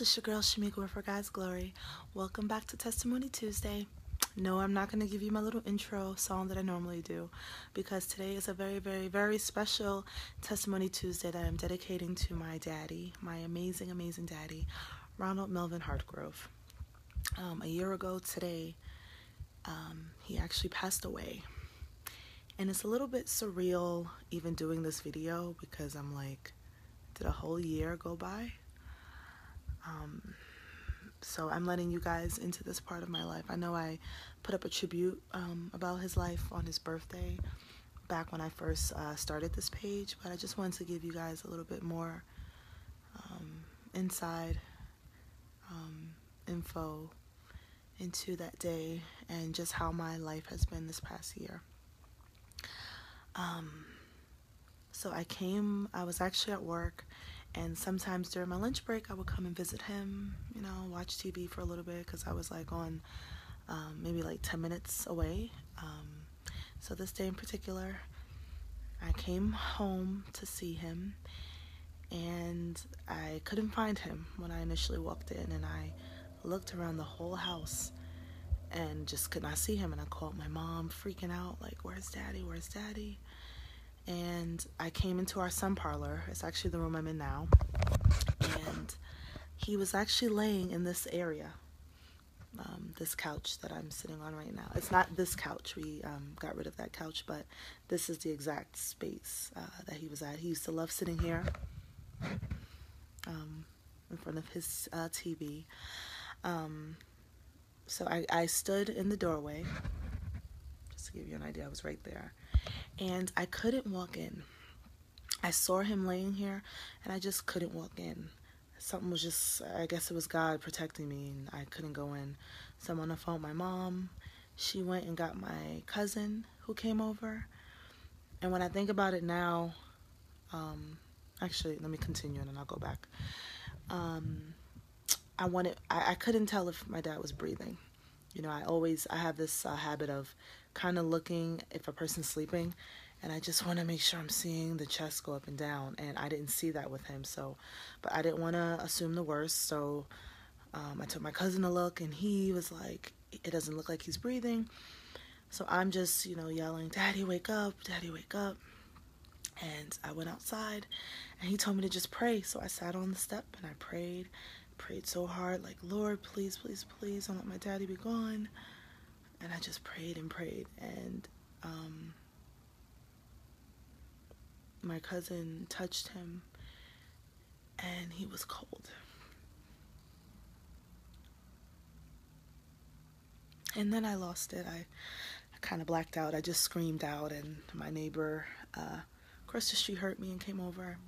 girls, it's your girl Shamika with For God's Glory. Welcome back to Testimony Tuesday. No, I'm not going to give you my little intro song that I normally do because today is a very, very, very special Testimony Tuesday that I'm dedicating to my daddy, my amazing, amazing daddy, Ronald Melvin Hartgrove. A year ago today, he actually passed away. And it's a little bit surreal even doing this video because I'm like, did a whole year go by? So I'm letting you guys into this part of my life. I know I put up a tribute about his life on his birthday back when I first started this page, but I just wanted to give you guys a little bit more inside info into that day and just how my life has been this past year. So I was actually at work, and sometimes during my lunch break I would come and visit him, watch TV for a little bit because I was like on maybe like 10 minutes away. So this day in particular, I came home to see him, and I couldn't find him when I initially walked in, and I looked around the whole house and just could not see him. And I called my mom, freaking out, like, where's daddy, where's daddy? And I came into our sun parlor. It's actually the room I'm in now, and he was actually laying in this area, this couch that I'm sitting on right now. It's not this couch, we got rid of that couch, but this is the exact space that he was at. He used to love sitting here in front of his TV. So I stood in the doorway, just to give you an idea. I was right there, and I couldn't walk in. I saw him laying here, and I just couldn't walk in. Something was just, I guess it was God protecting me, and I couldn't go in. So I'm on the phone with my mom. She went and got my cousin who came over. And when I think about it now, actually, let me continue and then I'll go back. I couldn't tell if my dad was breathing. I have this habit of kind of looking if a person's sleeping, and I just want to make sure I'm seeing the chest go up and down, and I didn't see that with him. But I didn't want to assume the worst, so I took my cousin a look, and he was like, it doesn't look like he's breathing. So I'm just, yelling, Daddy, wake up, Daddy, wake up. And I went outside, and he told me to just pray. So I sat on the step, and I prayed so hard, like, Lord, please, please, please don't let my daddy be gone. And I just prayed and prayed, and my cousin touched him, and he was cold. And then I lost it. I kind of blacked out. I just screamed out, and my neighbor across the street heard me and came over.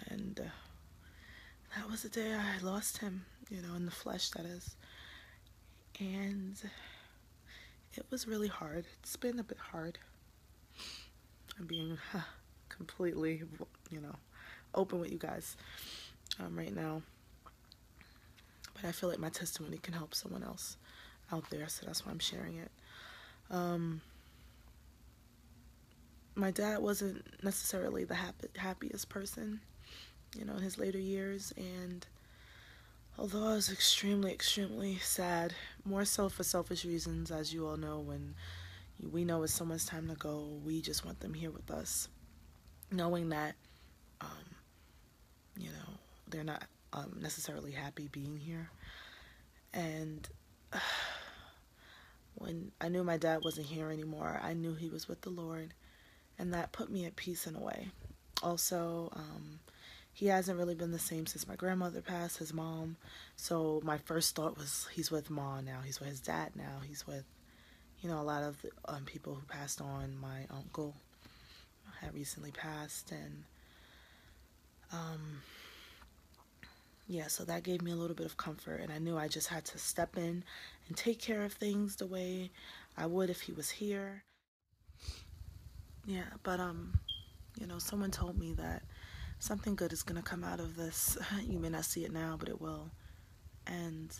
And that was the day I lost him, in the flesh, that is. And it was really hard. It's been a bit hard. I'm being completely, open with you guys right now. But I feel like my testimony can help someone else out there, so that's why I'm sharing it. My dad wasn't necessarily the happiest person, in his later years, and although I was extremely, extremely sad, more so for selfish reasons, as you all know, when we know it's someone's time to go, we just want them here with us, knowing that, they're not necessarily happy being here. And when I knew my dad wasn't here anymore, I knew he was with the Lord, and that put me at peace in a way. Also, he hasn't really been the same since my grandmother passed, his mom. So my first thought was, he's with mom now, he's with his dad now, he's with, a lot of the, people who passed on. My uncle had recently passed, and so that gave me a little bit of comfort, and I knew I just had to step in and take care of things the way I would if he was here. But someone told me that something good is going to come out of this. You may not see it now, but it will. And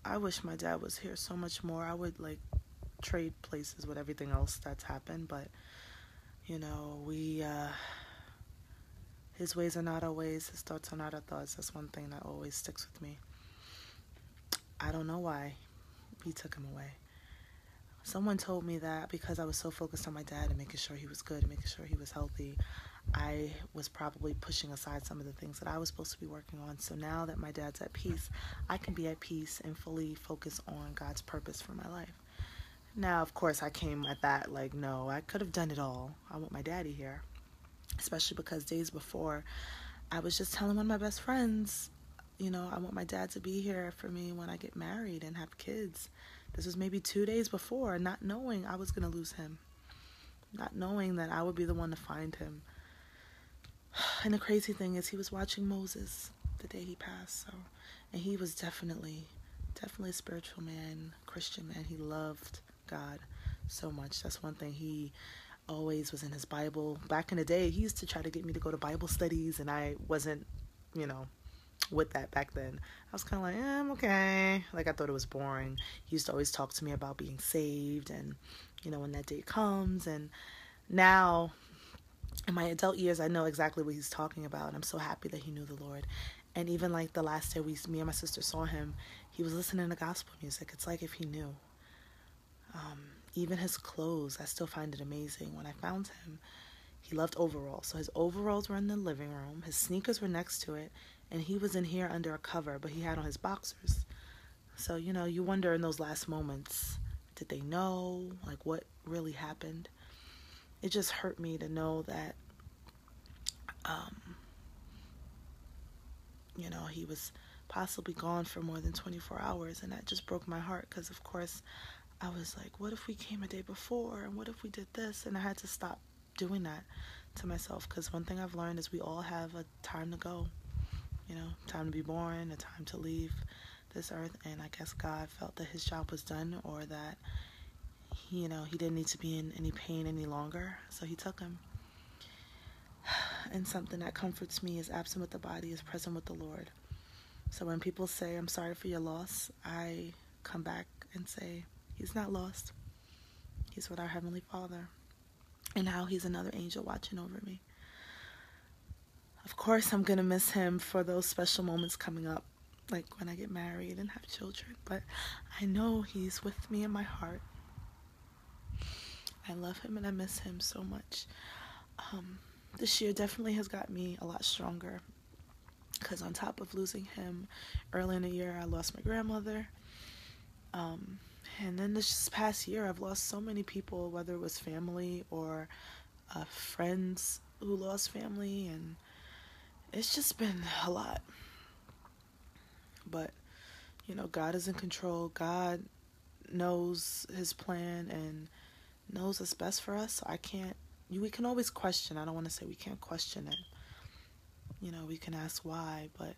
I wish my dad was here so much more. I would, trade places with everything else that's happened, but, His ways are not our ways. His thoughts are not our thoughts. That's one thing that always sticks with me. I don't know why he took him away. Someone told me that because I was so focused on my dad and making sure he was good and making sure he was healthy, I was probably pushing aside some of the things that I was supposed to be working on. So now that my dad's at peace, I can be at peace and fully focus on God's purpose for my life. Now, of course, I came at that like, no, I could have done it all. I want my daddy here. Especially because days before, I was just telling one of my best friends, I want my dad to be here for me when I get married and have kids. This was maybe 2 days before, not knowing I was going to lose him. Not knowing that I would be the one to find him. And the crazy thing is he was watching Moses the day he passed. And he was definitely a spiritual man, Christian man. He loved God so much. That's one thing. He always was in his Bible. Back in the day, he used to try to get me to go to Bible studies, and I wasn't, with that back then. I was kind of like, I'm okay. Like, I thought it was boring. He used to always talk to me about being saved and, when that day comes. And now, in my adult years, I know exactly what he's talking about, and I'm so happy that he knew the Lord. And even like the last day me and my sister saw him, he was listening to gospel music. It's like if he knew. Even his clothes, I still find it amazing. When I found him, he loved overalls. So his overalls were in the living room. His sneakers were next to it. And he was in here under a cover, but he had on his boxers. So, you wonder in those last moments, did they know? Like, what really happened? It just hurt me to know that, he was possibly gone for more than 24 hours. And that just broke my heart because, of course, I was like, what if we came a day before? And what if we did this? And I had to stop doing that to myself because one thing I've learned is we all have a time to go. Time to be born, a time to leave this earth. And I guess God felt that his job was done or that, he didn't need to be in any pain any longer. So he took him. And something that comforts me is absent with the body is present with the Lord. So when people say, I'm sorry for your loss, I come back and say, he's not lost. He's with our Heavenly Father. And now he's another angel watching over me. Of course, I'm going to miss him for those special moments coming up, like when I get married and have children. But I know he's with me in my heart. I love him and I miss him so much. This year definitely has got me a lot stronger. Because on top of losing him early in the year, I lost my grandmother. And then this past year, I've lost so many people, whether it was family or friends who lost family. And it's just been a lot. But, God is in control. God knows his plan and knows what's best for us. So we can always question. I don't want to say we can't question it. We can ask why, but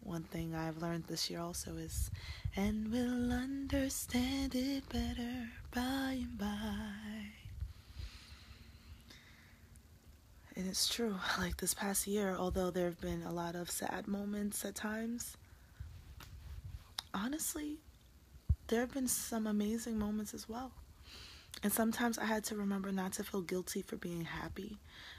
one thing I've learned this year also is, and we'll understand it better by and by. And it's true, like this past year, although there have been a lot of sad moments at times, honestly, there have been some amazing moments as well. And sometimes I had to remember not to feel guilty for being happy,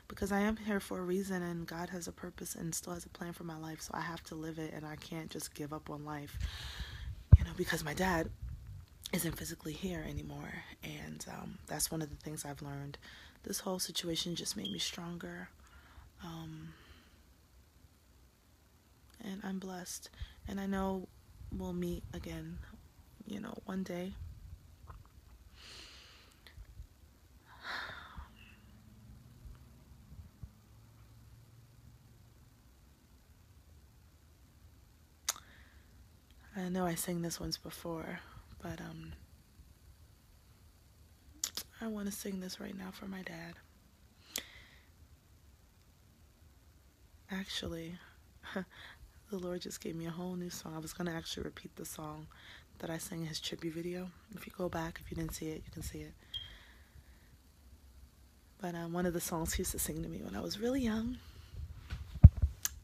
because I am here for a reason and God has a purpose and still has a plan for my life. So I have to live it and I can't just give up on life, because my dad isn't physically here anymore. And that's one of the things I've learned. This whole situation just made me stronger. And I'm blessed. And I know we'll meet again, one day. I know I sang this once before, but I want to sing this right now for my dad. Actually, the Lord just gave me a whole new song. I was going to actually repeat the song that I sang in his tribute video. If you go back, if you didn't see it, you can see it. But one of the songs he used to sing to me when I was really young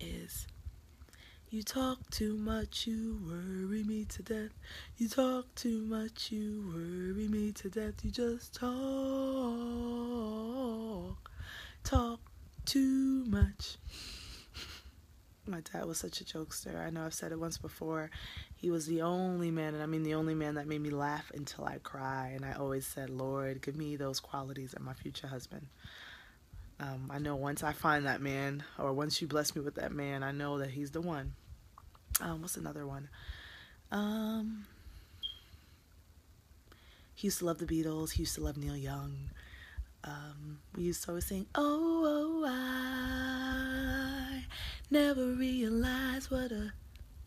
is, you talk too much, you worry me to death. You talk too much, you worry me to death. You just talk, too much. My dad was such a jokester. I know I've said it once before. He was the only man, and I mean the only man, that made me laugh until I cry. And I always said, Lord, give me those qualities in my future husband. I know once I find that man, or once you bless me with that man, I know that he's the one. What's another one? He used to love the Beatles. He used to love Neil Young. We used to always sing, oh, I never realized what a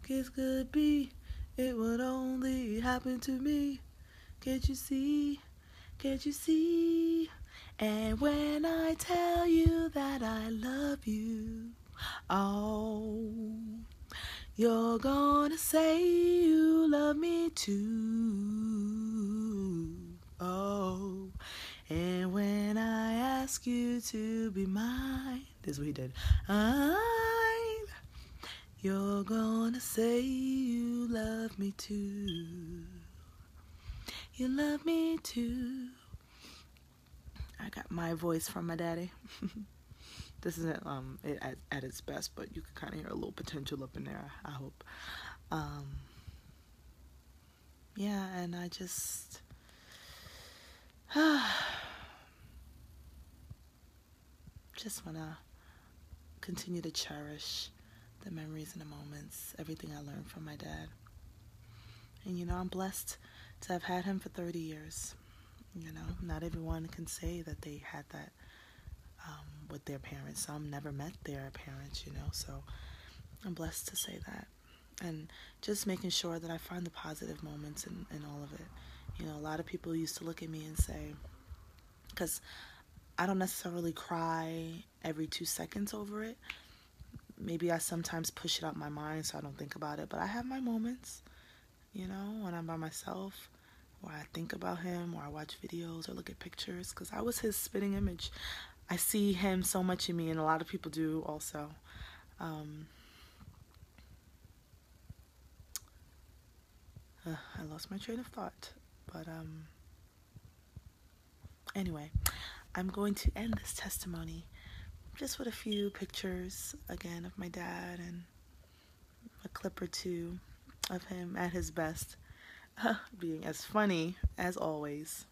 kiss could be. It would only happen to me. Can't you see? Can't you see? And when I tell you that I love you, oh, you're gonna say you love me too. Oh, and when I ask you to be mine, this is what he did. You're gonna say you love me too. You love me too. I got my voice from my daddy. This isn't it at its best, but you can kind of hear a little potential up in there, I hope. Yeah, and I just want to continue to cherish the memories and the moments, everything I learned from my dad. And, you know, I'm blessed to have had him for 30 years. You know, not everyone can say that they had that with their parents. Some never met their parents, you know, so I'm blessed to say that. And just making sure that I find the positive moments in all of it. You know, a lot of people used to look at me and say, because I don't necessarily cry every 2 seconds over it. Maybe I sometimes push it out my mind so I don't think about it, but I have my moments, you know, when I'm by myself, where I think about him, or I watch videos or look at pictures, because I was his spitting image. I see him so much in me, and a lot of people do also. I lost my train of thought, but anyway, I'm going to end this testimony just with a few pictures, again, of my dad, and a clip or two of him at his best, being as funny as always.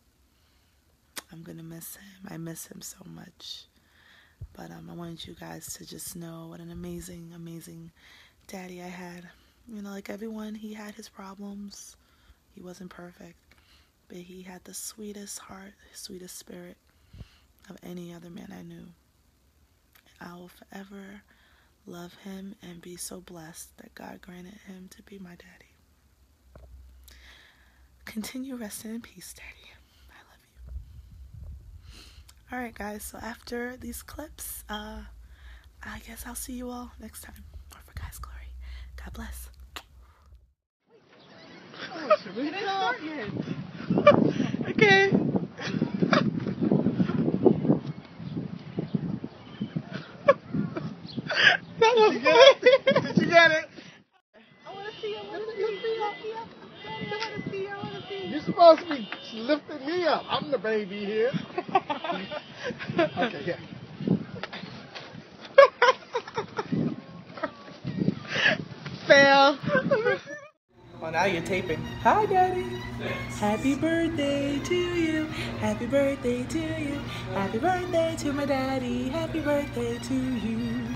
I'm gonna miss him. I miss him so much. But I wanted you guys to just know what an amazing, amazing daddy I had. You know, like everyone, he had his problems. He wasn't perfect, but he had the sweetest heart, sweetest spirit of any other man I knew. I will forever love him and be so blessed that God granted him to be my daddy. Continue resting in peace, Daddy. I love you. Alright, guys, so after these clips, I guess I'll see you all next time. Or for God's glory. God bless. Okay. That was good. Did you get it? I want to see. You're supposed to be lifting me up. I'm the baby here. Okay, yeah. Fail. Well, now you're taping. Hi, Daddy. Thanks. Happy birthday to you. Happy birthday to you. Happy birthday to my daddy. Happy birthday to you.